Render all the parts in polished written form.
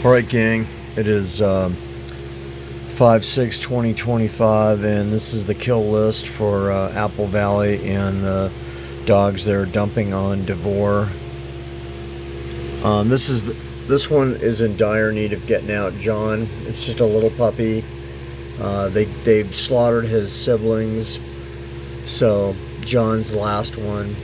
Alright, gang, it is 5/6/2025, and this is the kill list for Apple Valley and the dogs they're dumping on Devore. This one is in dire need of getting out. John, it's just a little puppy. They've slaughtered his siblings, so John's the last one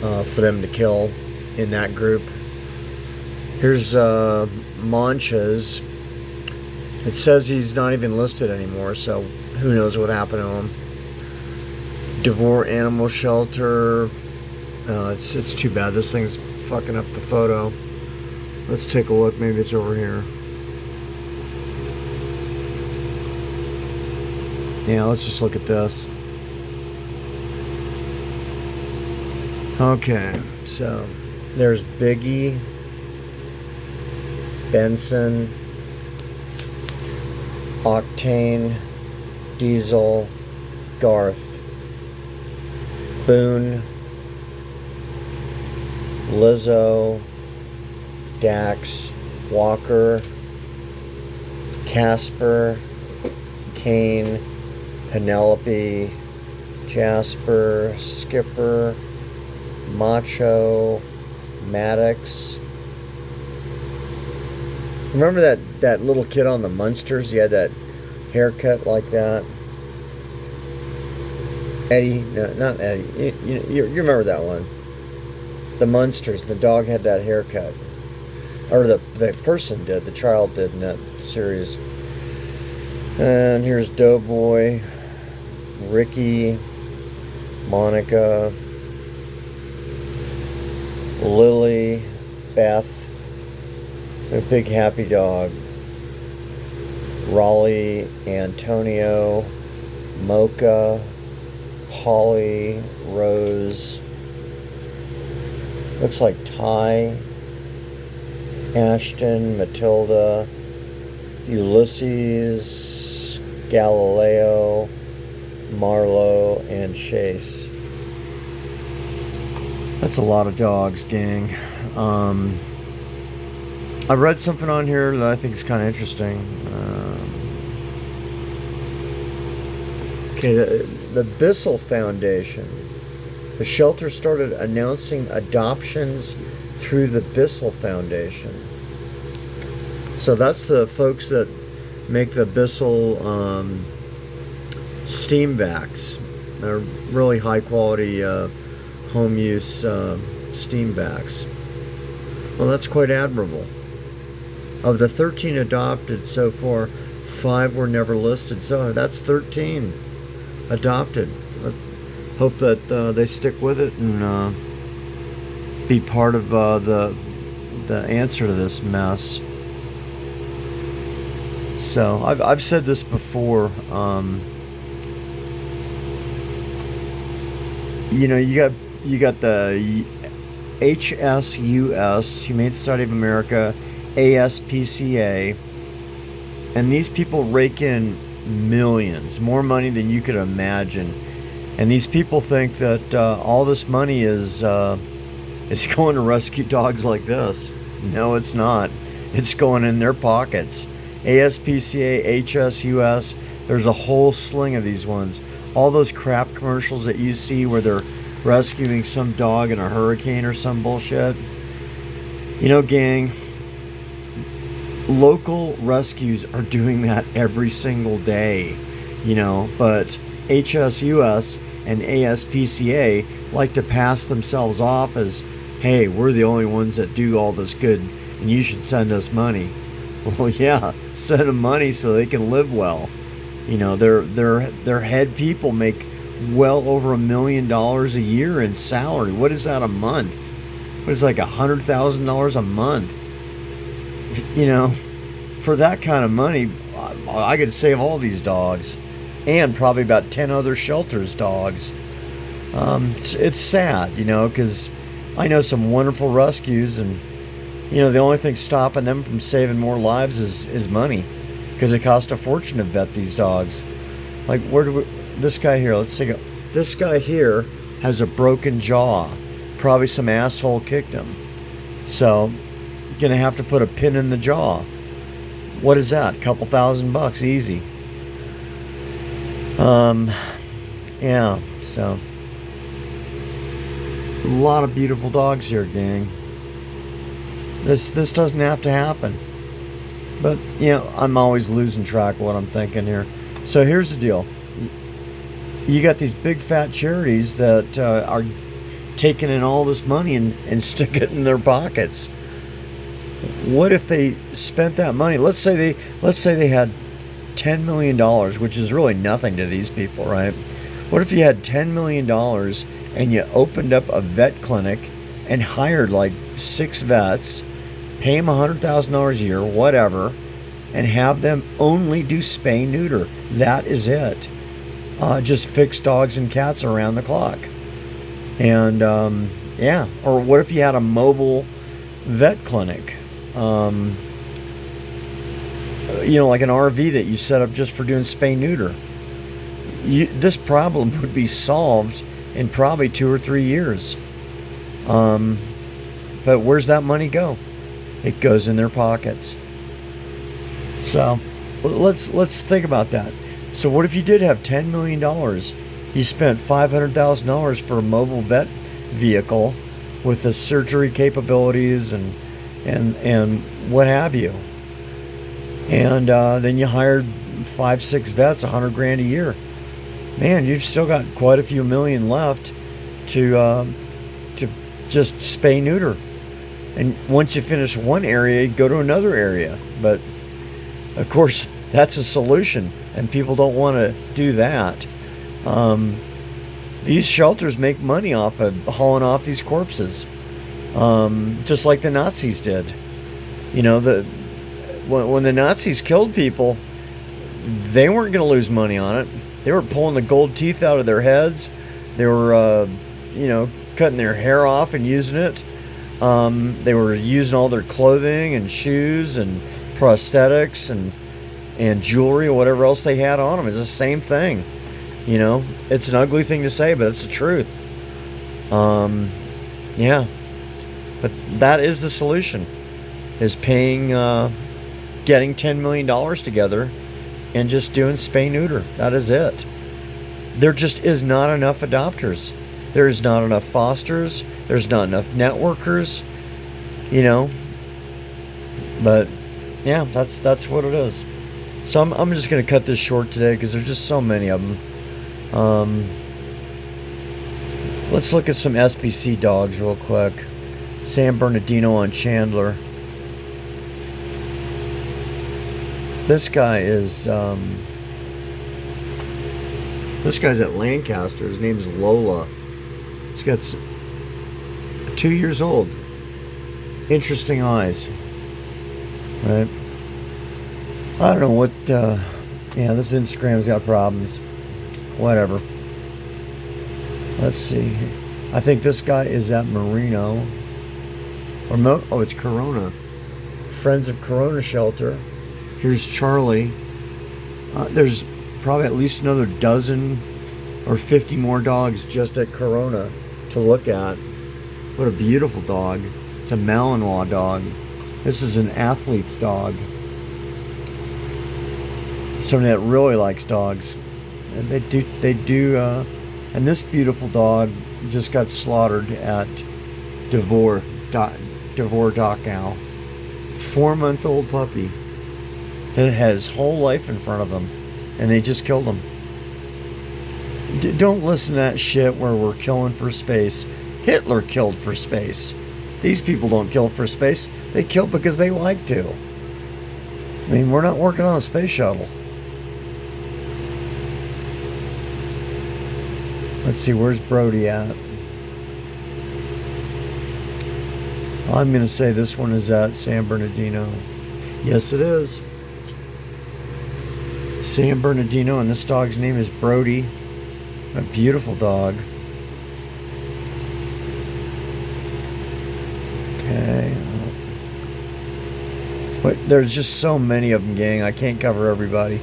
for them to kill in that group. Here's Mancha's. It says he's not even listed anymore, so who knows what happened to him. Devore Animal Shelter. It's too bad. This thing's fucking up the photo. Let's take a look. Maybe it's over here. Yeah, let's just look at this. Okay, so there's Biggie, Benson, Octane, Diesel, Garth, Boone, Lizzo, Dax, Walker, Casper, Kane, Penelope, Jasper, Skipper, Macho, Maddox. Remember that little kid on the Munsters? He had that haircut like that. Eddie, no, not Eddie. You remember that one? The Munsters. The dog had that haircut, or the person did. The child did in that series. And here's Doughboy, Ricky, Monica, Lily, Beth, a big happy dog, Raleigh, Antonio, Mocha, Holly, Rose, looks like Ty, Ashton, Matilda, Ulysses, Galileo, Marlo, and Chase. That's a lot of dogs, gang. I've read something on here that I think is kind of interesting. Okay, the Bissel Foundation. The shelter started announcing adoptions through the Bissel Foundation. So that's the folks that make the Bissel steam vacs. They're really high quality home use steam vacs. Well, that's quite admirable. Of the 13 adopted so far, 5 were never listed. So that's 13 adopted. Let's hope that they stick with it and be part of the answer to this mess. So I've said this before. You know, you got the HSUS, Humane Society of America, ASPCA, and these people rake in millions, more money than you could imagine. And these people think that all this money is going to rescue dogs like this. No, it's not. It's going in their pockets. ASPCA, HSUS, there's a whole sling of these ones. All those crap commercials that you see where they're rescuing some dog in a hurricane or some bullshit. You know, gang, local rescues are doing that every single day, you know, but HSUS and ASPCA like to pass themselves off as, hey, we're the only ones that do all this good and you should send us money. Well, yeah, send them money so they can live well. You know, their head people make well over $1 million a year in salary. What is that a month? What is like $100,000 a month? You know, for that kind of money, I could save all these dogs, and probably about 10 other shelters' dogs. It's sad, you know, because I know some wonderful rescues, and you know the only thing stopping them from saving more lives is money, because it costs a fortune to vet these dogs. Like, where do we? This guy here. Let's take a. This guy here has a broken jaw. Probably some asshole kicked him. So, you're gonna have to put a pin in the jaw. What is that? A couple $1,000 easy. Yeah, so a lot of beautiful dogs here, gang. This doesn't have to happen. But, you know, I'm always losing track of what I'm thinking here. So here's the deal. You got these big fat charities that are taking in all this money and stick it in their pockets. What if they spent that money? Let's say they had $10 million, which is really nothing to these people, right? What if you had $10 million and you opened up a vet clinic and hired like 6 vets, pay them $100,000 a year, whatever, and have them only do spay neuter? That is it. Just fix dogs and cats around the clock. And yeah, or what if you had a mobile vet clinic? You know, like an RV that you set up just for doing spay neuter. This problem would be solved in probably 2 or 3 years. But where's that money go? It goes in their pockets. So let's think about that. So what if you did have $10 million? You spent $500,000 for a mobile vet vehicle with the surgery capabilities and what have you. And then you hired 5-6 vets, $100,000 a year. Man, you've still got quite a few million left to just spay neuter. And once you finish one area, you go to another area. But of course, that's a solution, and people don't want to do that. These shelters make money off of hauling off these corpses, just like the Nazis did. You know, when the Nazis killed people, they weren't going to lose money on it. They were pulling the gold teeth out of their heads. They were, you know, cutting their hair off and using it. They were using all their clothing and shoes and prosthetics and jewelry or whatever else they had on them. It's the same thing. You know, it's an ugly thing to say, but it's the truth. Yeah. But that is the solution, is paying, getting $10 million together and just doing spay neuter. That is it. There just is not enough adopters. There's not enough fosters. There's not enough networkers, you know. But yeah, that's what it is. So I'm just going to cut this short today because there's just so many of them. Let's look at some SPC dogs real quick. San Bernardino on Chandler. This guy is this guy's at Lancaster. His name's Lola. It's got 2 years old. Interesting eyes. Right? I don't know what yeah, this Instagram's got problems. Whatever. Let's see. I think this guy is at Merino. Or oh, it's Corona. Friends of Corona Shelter. Here's Charlie. There's probably at least another dozen or 50 more dogs just at Corona to look at. What a beautiful dog. It's a Malinois dog. This is an athlete's dog. Somebody that really likes dogs. And they do, and this beautiful dog just got slaughtered at Devore, Dachau. 4-month-old puppy. It has whole life in front of him, and they just killed him. Don't listen to that shit where we're killing for space. Hitler killed for space. These people don't kill for space. They kill because they like to. I mean, we're not working on a space shuttle. Let's see, where's Brody at? I'm going to say this one is at San Bernardino. Yes, it is. San Bernardino, and this dog's name is Brody. A beautiful dog. Okay. But there's just so many of them, gang. I can't cover everybody.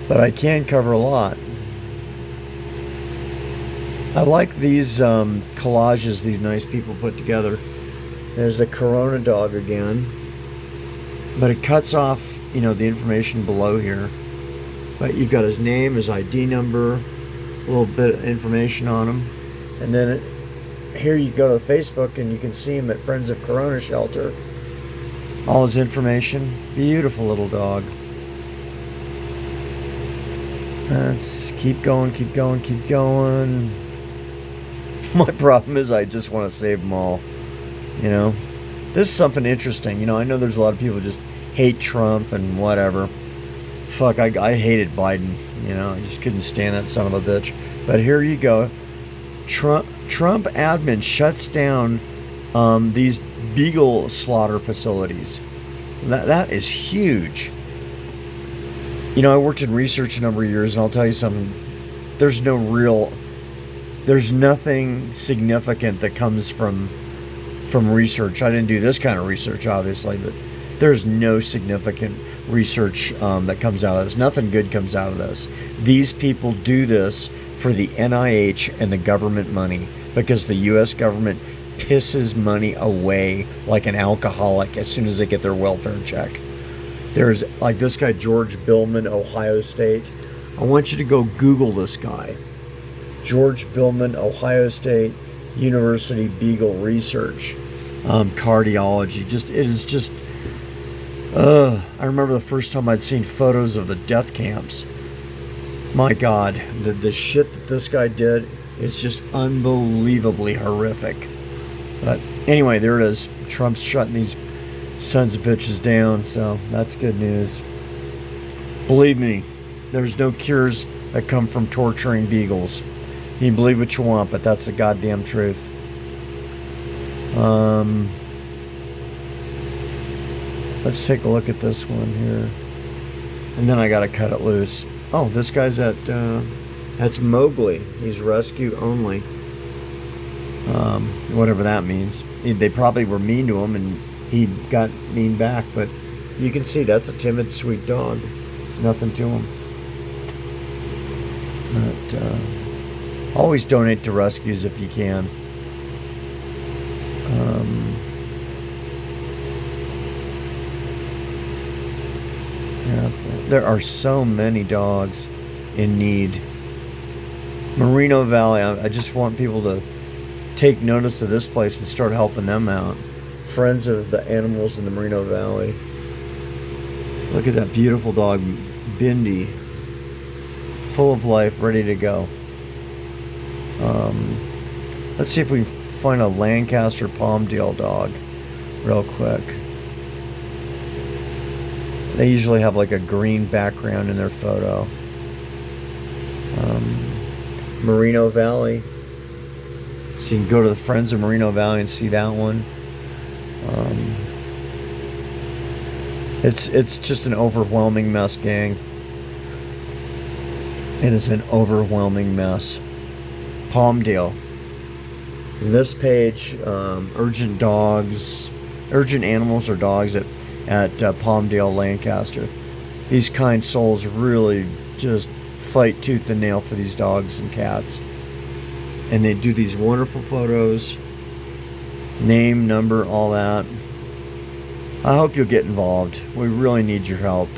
But I can cover a lot. I like these collages these nice people put together. There's a Corona dog again. But it cuts off you know, the information below here. But you've got his name, his ID number, a little bit of information on him. And then here you go to Facebook and you can see him at Friends of Corona Shelter. All his information. Beautiful little dog. Let's keep going, keep going, keep going. My problem is I just want to save them all. You know? This is something interesting. You know, I know there's a lot of people who just hate Trump and whatever. Fuck, I hated Biden. You know, I just couldn't stand that son of a bitch. But here you go. Trump admin shuts down these beagle slaughter facilities. That is huge. You know, I worked in research a number of years, and I'll tell you something. There's nothing significant that comes from research. I didn't do this kind of research, obviously, but there's no significant research that comes out of this. Nothing good comes out of this. These people do this for the NIH and the government money, because the U.S. government pisses money away like an alcoholic as soon as they get their welfare check. There's like this guy, George Billman, Ohio State. I want you to go Google this guy. George Billman, Ohio State University Beagle Research. Cardiology. I remember the first time I'd seen photos of the death camps. My God, the shit that this guy did is just unbelievably horrific. But anyway, there it is. Trump's shutting these sons of bitches down, so that's good news. Believe me, there's no cures that come from torturing beagles. You can believe what you want, but that's the goddamn truth. Let's take a look at this one here. And then I gotta cut it loose. Oh, this guy's that's Mowgli. He's rescue only. Whatever that means. They probably were mean to him and he got mean back, but you can see that's a timid, sweet dog. There's nothing to him. But always donate to rescues if you can. Yeah, there are so many dogs in need. Merino Valley, I just want people to take notice of this place and start helping them out. Friends of the animals in the Merino Valley. Look at that beautiful dog, Bindi. Full of life, ready to go. Let's see if we can find a Lancaster Palmdale dog real quick. They usually have like a green background in their photo. Merino Valley. So you can go to the Friends of Merino Valley and see that one. It's just an overwhelming mess, gang. It is an overwhelming mess. Palmdale. This page, urgent animals or dogs at Palmdale, Lancaster. These kind souls really just fight tooth and nail for these dogs and cats. And they do these wonderful photos. Name, number, all that. I hope you'll get involved. We really need your help.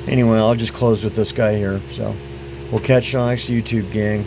Anyway, I'll just close with this guy here. So we'll catch you on next YouTube, gang.